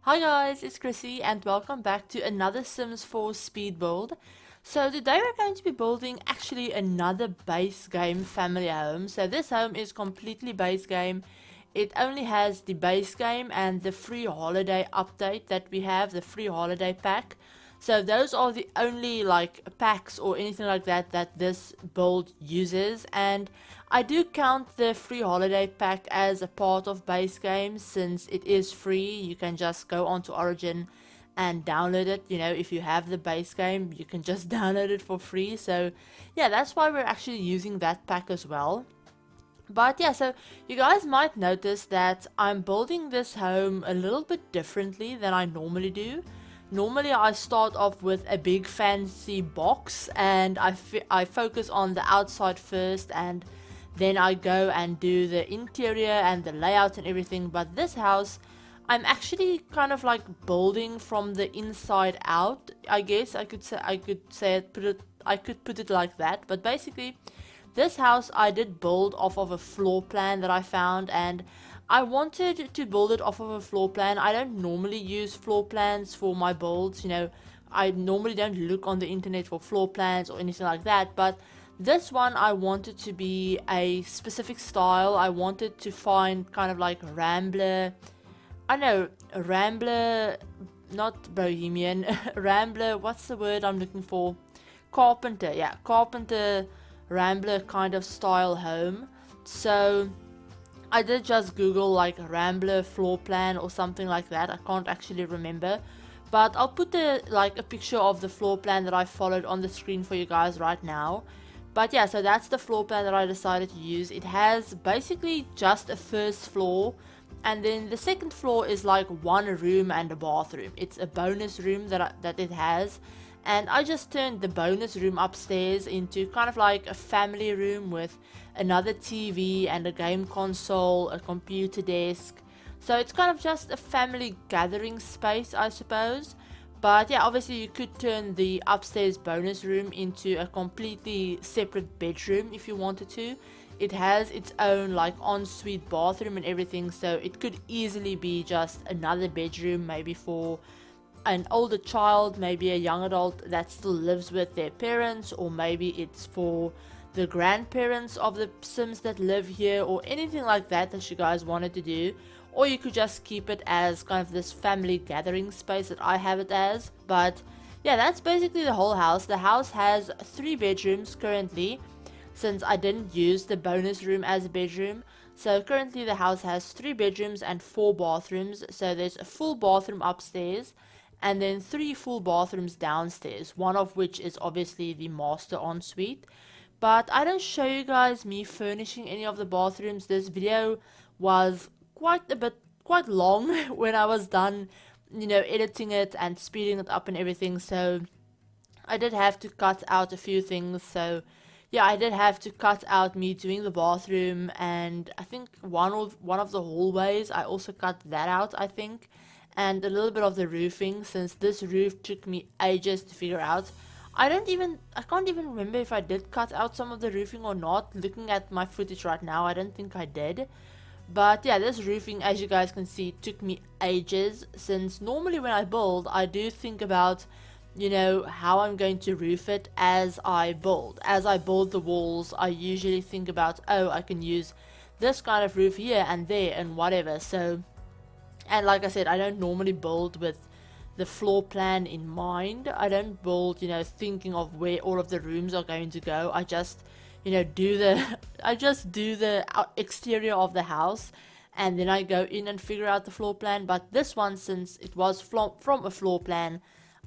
Hi guys, it's Chrissie and welcome back to another Sims 4 speed build. So today we're going to be building actually another base game family home. So this home is completely base game. It only has the base game and the free holiday update that we have, the free holiday pack. So those are the only packs or anything like that that this build uses, and I do count the free holiday pack as a part of base game since it is free. You can just go onto Origin and download it. You know, if you have the base game, you can just download it for free. So yeah, that's why we're actually using that pack as well. But yeah, so you guys might notice that I'm building this home a little bit differently than I normally do. Normally I start off with a big fancy box and I focus on the outside first, and then I go and do the interior and the layout and everything. But this house, I'm actually kind of like building from the inside out. I guess I could put it like that. But basically, this house I did build off of a floor plan that I found, and I wanted to build it off of a floor plan. I don't normally use floor plans for my builds, you know. I normally don't look on the internet for floor plans or anything like that, but this one I wanted to be a specific style. I wanted to find kind of like Rambler, I know, Rambler, not Bohemian, Rambler, what's the word I'm looking for? Carpenter, yeah, Carpenter, Rambler kind of style home. So I did just Google like Rambler floor plan or something like that. I can't actually remember, but I'll put a picture of the floor plan that I followed on the screen for you guys right now. But yeah, so that's the floor plan that I decided to use. It has basically just a first floor, and then the second floor is like one room and a bathroom. It's a bonus room that it has, and I just turned the bonus room upstairs into kind of like a family room with another TV and a game console, a computer desk. So it's kind of just a family gathering space, I suppose. But yeah, obviously you could turn the upstairs bonus room into a completely separate bedroom if you wanted to. It has its own like ensuite bathroom and everything, so it could easily be just another bedroom, maybe for an older child, maybe a young adult that still lives with their parents, or maybe it's for the grandparents of the Sims that live here, or anything like that that you guys wanted to do. Or you could just keep it as kind of this family gathering space that I have it as. But yeah, that's basically the whole house. The house has 3 bedrooms currently, since I didn't use the bonus room as a bedroom. So currently the house has 3 bedrooms and 4 bathrooms. So there's a full bathroom upstairs, and then 3 full bathrooms downstairs, one of which is obviously the master ensuite. But I don't show you guys me furnishing any of the bathrooms. This video was quite long when I was done, you know, editing it and speeding it up and everything. So I did have to cut out a few things. So yeah, I did have to cut out me doing the bathroom, and I think one of the hallways I also cut that out, I think, and a little bit of the roofing, since this roof took me ages to figure out. I can't even remember if I did cut out some of the roofing or not. Looking at my footage right now, I don't think I did. But yeah, this roofing, as you guys can see, took me ages, since normally when I build, I do think about, you know, how I'm going to roof it as I build. As I build the walls, I usually think about, oh, I can use this kind of roof here and there and whatever. So, and like I said, I don't normally build with the floor plan in mind. I don't build, you know, thinking of where all of the rooms are going to go. I just, you know, do the exterior of the house, and then I go in and figure out the floor plan. But this one, since it was from a floor plan,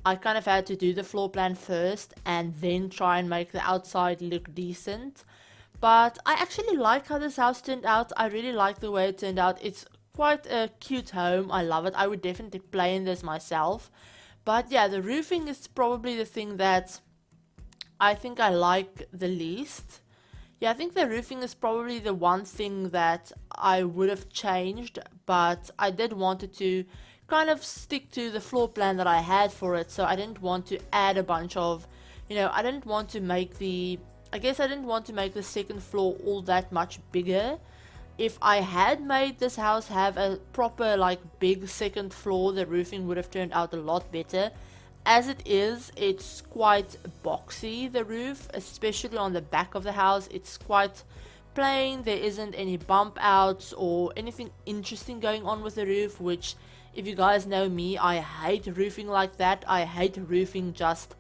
I kind of had to do the floor plan first and then try and make the outside look decent. But I actually like how this house turned out. I really like the way it turned out. It's quite a cute home. I love it. I would definitely play in this myself. But yeah, the roofing is probably the thing that I think I like the least. Yeah, I think the roofing is probably the one thing that I would have changed, but I did wanted to kind of stick to the floor plan that I had for it, so I didn't want to add a bunch of, you know, I didn't want to make the second floor all that much bigger. if I had made this house have a proper like big second floor, the roofing would have turned out a lot better. As it is, it's quite boxy, the roof, especially on the back of the house. It's quite plain. There isn't any bump outs or anything interesting going on with the roof, which, if you guys know me, I hate roofing like that. I hate roofing just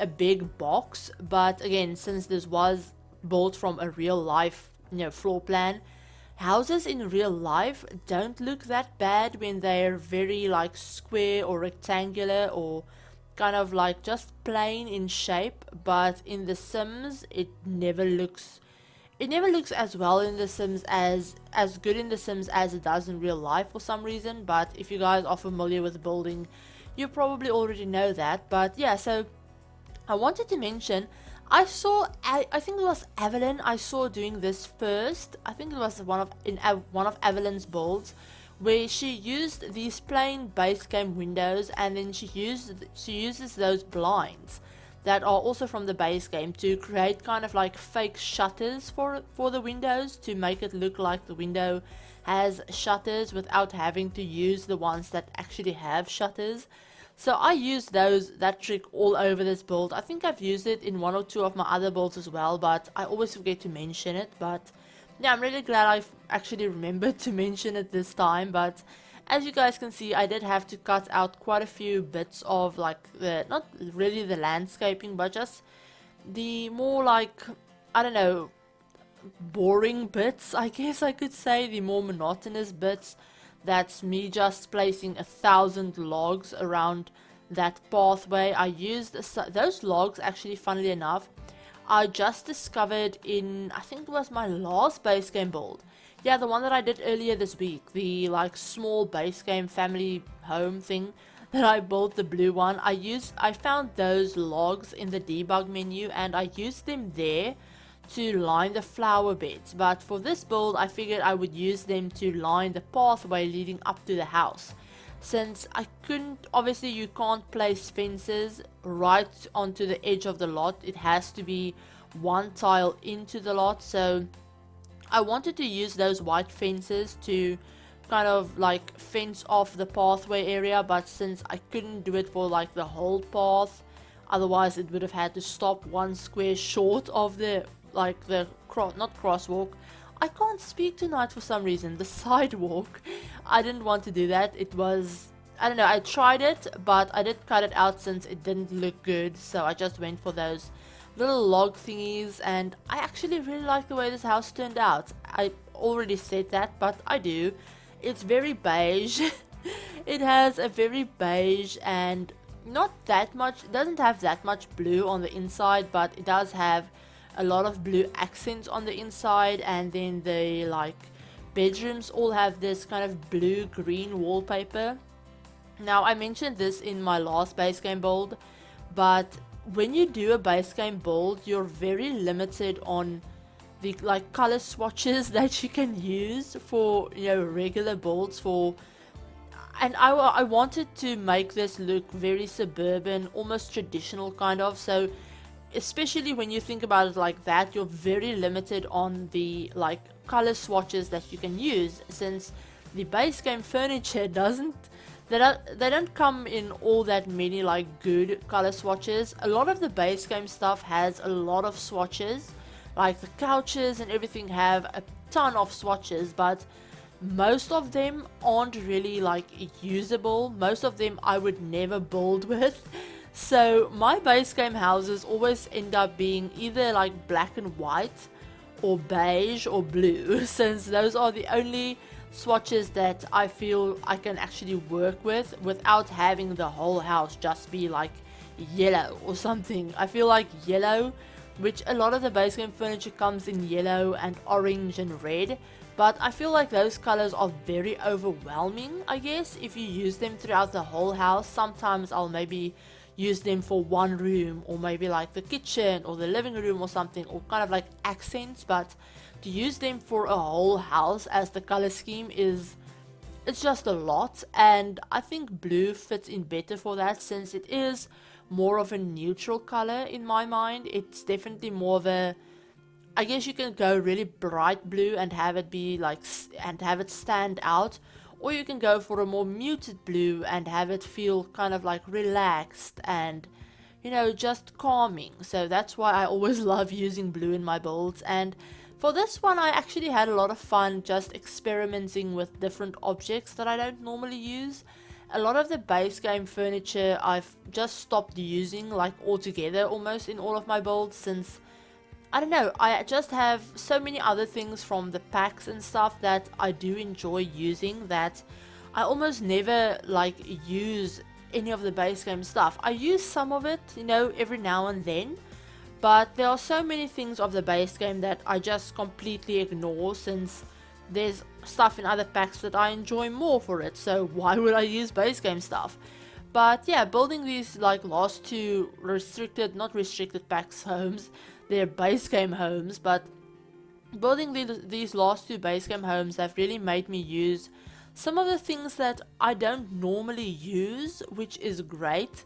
a big box. But again, since this was built from a real life, floor plan, houses in real life don't look that bad when they're very like square or rectangular or kind of like just plain in shape. But in the Sims, it never looks as well in the Sims as good in the Sims as it does in real life for some reason. But if you guys are familiar with building, you probably already know that. But yeah, so I wanted to mention, I think it was Evelyn I saw doing this first. I think it was one of Evelyn's builds, where she used these plain base game windows, and then she uses those blinds that are also from the base game to create kind of like fake shutters for the windows, to make it look like the window has shutters without having to use the ones that actually have shutters. So I used that trick all over this build. I think I've used it in one or two of my other builds as well, but I always forget to mention it. But yeah, I'm really glad I've actually remembered to mention it this time. But as you guys can see, I did have to cut out quite a few bits of like not really the landscaping, but just the more like, I don't know, boring bits, I guess I could say, the more monotonous bits. That's me just placing 1,000 logs around that pathway. I used those logs, actually, funnily enough, I just discovered in, I think it was my last base game build. Yeah, the one that I did earlier this week, the like small base game family home thing that I built, the blue one. I found those logs in the debug menu, and I used them there to line the flower beds. But for this build, I figured I would use them to line the pathway leading up to the house. Since I couldn't, obviously you can't place fences right onto the edge of the lot. It has to be one tile into the lot. So I wanted to use those white fences to kind of like fence off the pathway area. But since I couldn't do it for like the whole path, otherwise it would have had to stop one square short of the not crosswalk. I can't speak tonight for some reason. The sidewalk. I didn't want to do that. It was, I don't know, I tried it, but I did cut it out since it didn't look good. So I just went for those little log thingies, and I actually really like the way this house turned out. I already said that, but I do. It's very beige. It has a very beige and not that much, it doesn't have that much blue on the inside, but it does have a lot of blue accents on the inside. And then the like bedrooms all have this kind of blue green wallpaper. Now, I mentioned this in my last base game build, but when you do a base game build, you're very limited on the like color swatches that you can use for, regular builds. And I wanted to make this look very suburban, almost traditional kind of. So especially when you think about it like that, you're very limited on the like color swatches that you can use, since the base game furniture they don't come in all that many like good color swatches. A lot of the base game stuff has a lot of swatches, like the couches and everything have a ton of swatches, but most of them aren't really like usable. Most of them I would never build with. So my base game houses always end up being either like black and white or beige or blue, since those are the only swatches that I feel I can actually work with without having the whole house just be like yellow or something. I feel like yellow, which a lot of the base game furniture comes in yellow and orange and red, but I feel like those colors are very overwhelming, I guess, if you use them throughout the whole house. Sometimes I'll maybe use them for one room, or maybe like the kitchen or the living room or something, or kind of like accents. But to use them for a whole house as the color scheme it's just a lot. And I think blue fits in better for that, since it is more of a neutral color in my mind. It's definitely more of a, I guess you can go really bright blue and have it be like, and have it stand out, or you can go for a more muted blue and have it feel kind of like relaxed and, you know, just calming. So that's why I always love using blue in my builds. And for this one, I actually had a lot of fun just experimenting with different objects that I don't normally use. A lot of the base game furniture I've just stopped using, like altogether almost, in all of my builds, since I don't know, I just have so many other things from the packs and stuff that I do enjoy using that I almost never like use any of the base game stuff. I use some of it, you know, every now and then, but there are so many things of the base game that I just completely ignore, since there's stuff in other packs that I enjoy more for it, so why would I use base game stuff? But yeah, building these like last two not restricted packs homes, they're base game homes, but building these last two base game homes have really made me use some of the things that I don't normally use, which is great.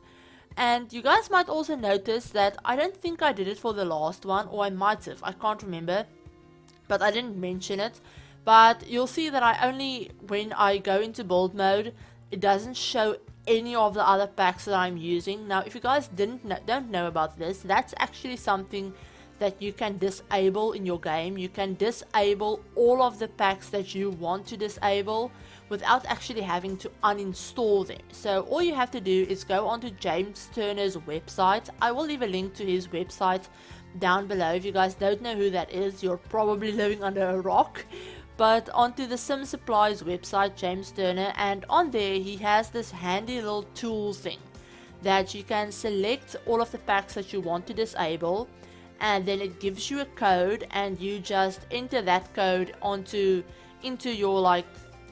And you guys might also notice that I don't think I did it for the last one, or I might have, I can't remember, but I didn't mention it. But you'll see that I only, when I go into build mode, it doesn't show any of the other packs that I'm using. Now, if you guys don't know about this, that's actually something that you can disable in your game. You can disable all of the packs that you want to disable without actually having to uninstall them. So all you have to do is go onto James Turner's website. I will leave a link to his website down below. If you guys don't know who that is, you're probably living under a rock. But onto the Sim Supplies website, James Turner, and on there he has this handy little tool thing that you can select all of the packs that you want to disable, and then it gives you a code, and you just enter that code into your, like,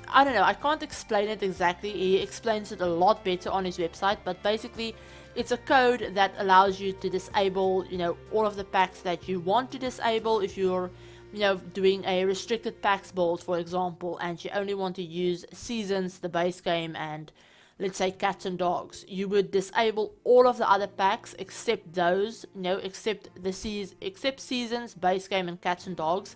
I don't know, I can't explain it exactly. He explains it a lot better on his website, but basically it's a code that allows you to disable, you know, all of the packs that you want to disable. If you're, you know, doing a restricted packs build, for example, and you only want to use Seasons, the base game, and let's say Cats and Dogs, you would disable all of the other packs except those, you know, except Seasons, base game, and Cats and Dogs,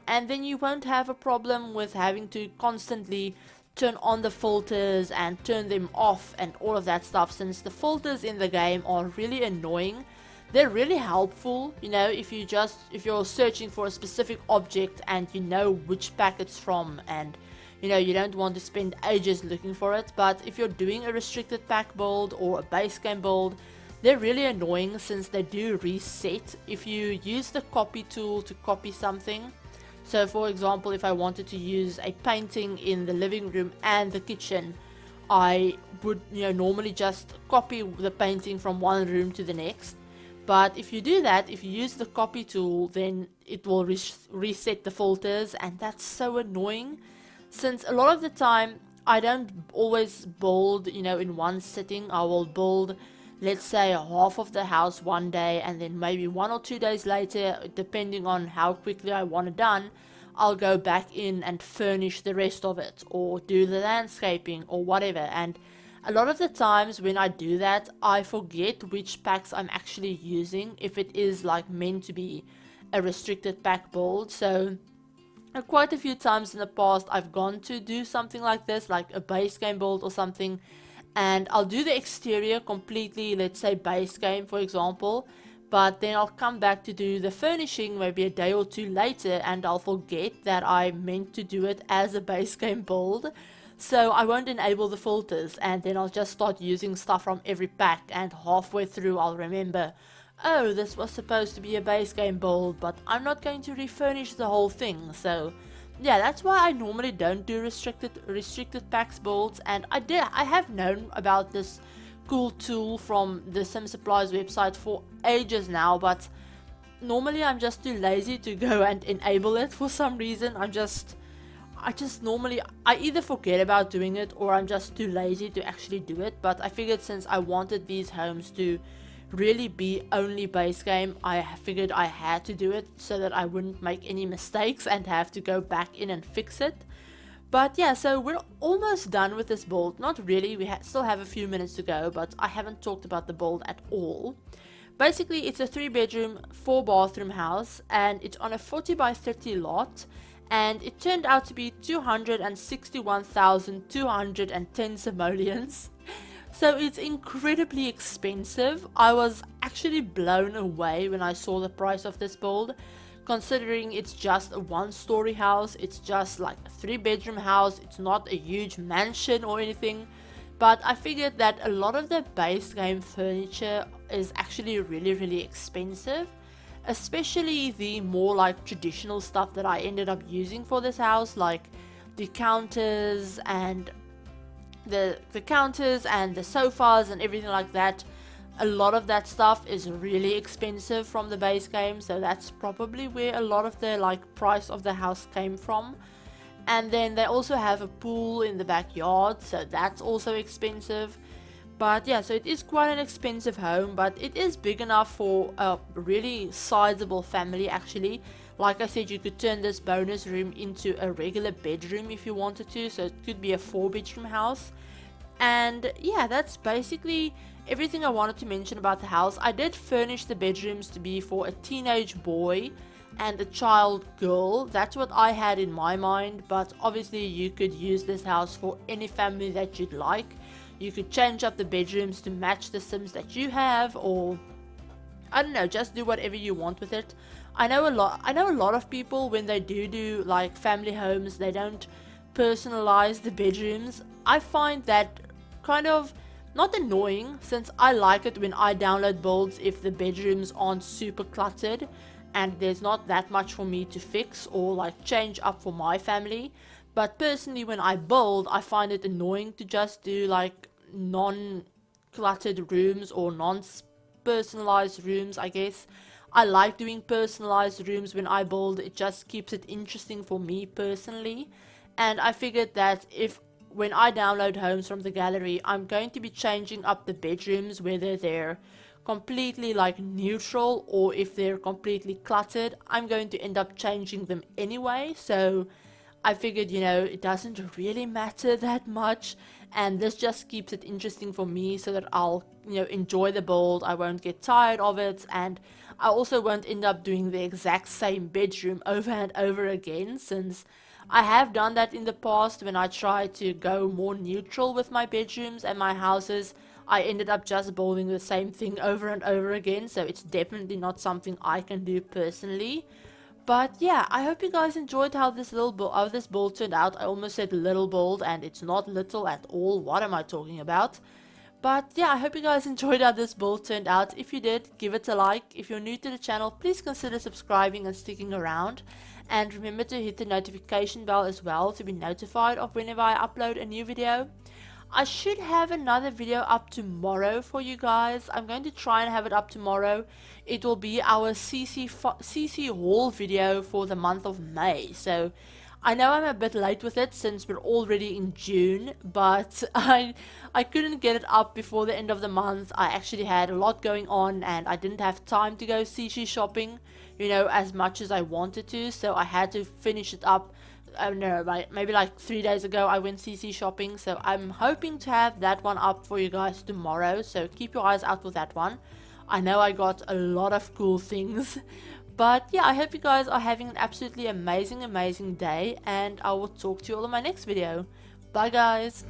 and then you won't have a problem with having to constantly turn on the filters and turn them off and all of that stuff, since the filters in the game are really annoying. They're really helpful, you know, if you're searching for a specific object and you know which pack it's from, and you know, you don't want to spend ages looking for it. But if you're doing a restricted pack build or a base game build, they're really annoying since they do reset if you use the copy tool to copy something. So for example, if I wanted to use a painting in the living room and the kitchen, I would, you know, normally just copy the painting from one room to the next. But if you do that, if you use the copy tool, then it will reset the filters, and that's so annoying, since a lot of the time I don't always build, you know, in one sitting. I will build, let's say, half of the house one day, and then maybe 1 or 2 days later, depending on how quickly I want it done, I'll go back in and furnish the rest of it, or do the landscaping or whatever. And a lot of the times when I do that, I forget which packs I'm actually using, if it is like meant to be a restricted pack build. So quite a few times in the past I've gone to do something like this, like a base game build or something, and I'll do the exterior completely, let's say base game for example, but then I'll come back to do the furnishing maybe a day or two later, and I'll forget that I meant to do it as a base game build. So I won't enable the filters, and then I'll just start using stuff from every pack, and halfway through I'll remember, oh, this was supposed to be a base game build, but I'm not going to refurnish the whole thing. So yeah, that's why I normally don't do restricted packs builds. And I have known about this cool tool from the Sim Supplies website for ages now, but normally I'm just too lazy to go and enable it for some reason. I either forget about doing it, or I'm just too lazy to actually do it. But I figured since I wanted these homes to really be only base game, I figured I had to do it so that I wouldn't make any mistakes and have to go back in and fix it. But yeah, so we're almost done with this build. Not really, we still have a few minutes to go, but I haven't talked about the build at all. Basically, it's a 3-bedroom, 4-bathroom house, and it's on a 40 by 30 lot, and it turned out to be 261,210 simoleons. So it's incredibly expensive. I was actually blown away when I saw the price of this build, considering it's just a 1-story house. It's just like a 3-bedroom house. It's not a huge mansion or anything. But I figured that a lot of the base game furniture is actually really expensive, especially the more like traditional stuff that I ended up using for this house, like the counters and the sofas and everything like that. A lot of that stuff is really expensive from the base game, so that's probably where a lot of the like price of the house came from. And then they also have a pool in the backyard, so that's also expensive. But yeah, so it is quite an expensive home, but it is big enough for a really sizable family actually. Like I said, you could turn this bonus room into a regular bedroom if you wanted to, so it could be a 4-bedroom house. And yeah, that's basically everything I wanted to mention about the house. I did furnish the bedrooms to be for a teenage boy and a child girl. That's what I had in my mind, but obviously you could use this house for any family that you'd like. You could change up the bedrooms to match the Sims that you have, or I don't know, just do whatever you want with it. I know a lot of people, when they do like family homes, they don't personalize the bedrooms. I find that kind of not annoying, since I like it when I download builds if the bedrooms aren't super cluttered and there's not that much for me to fix or like change up for my family. But personally, when I build, I find it annoying to just do like non-cluttered rooms or non-personalized rooms, I guess. I like doing personalized rooms when I build. It just keeps it interesting for me personally. And I figured that when I download homes from the gallery, I'm going to be changing up the bedrooms, whether they're completely like neutral or if they're completely cluttered. I'm going to end up changing them anyway, so I figured, you know, it doesn't really matter that much, and this just keeps it interesting for me so that I'll, you know, enjoy the build. I won't get tired of it, and I also won't end up doing the exact same bedroom over and over again, since I have done that in the past. When I tried to go more neutral with my bedrooms and my houses, I ended up just building the same thing over and over again, so it's definitely not something I can do personally. But yeah, I hope you guys enjoyed how this build turned out. I almost said little build, and it's not little at all. What am I talking about? But yeah, I hope you guys enjoyed how this build turned out. If you did, give it a like. If you're new to the channel, please consider subscribing and sticking around. And remember to hit the notification bell as well to be notified of whenever I upload a new video. I should have another video up tomorrow for you guys. I'm going to try and have it up tomorrow. It will be our CC haul video for the month of May. So I know I'm a bit late with it since we're already in June, but I couldn't get it up before the end of the month. I actually had a lot going on and I didn't have time to go CC shopping, you know, as much as I wanted to, so I had to finish it up. I don't know, maybe like 3 days ago I went CC shopping, so I'm hoping to have that one up for you guys tomorrow, so keep your eyes out for that one. I know I got a lot of cool things, but yeah, I hope you guys are having an absolutely amazing day, and I will talk to you all in my next video. Bye guys!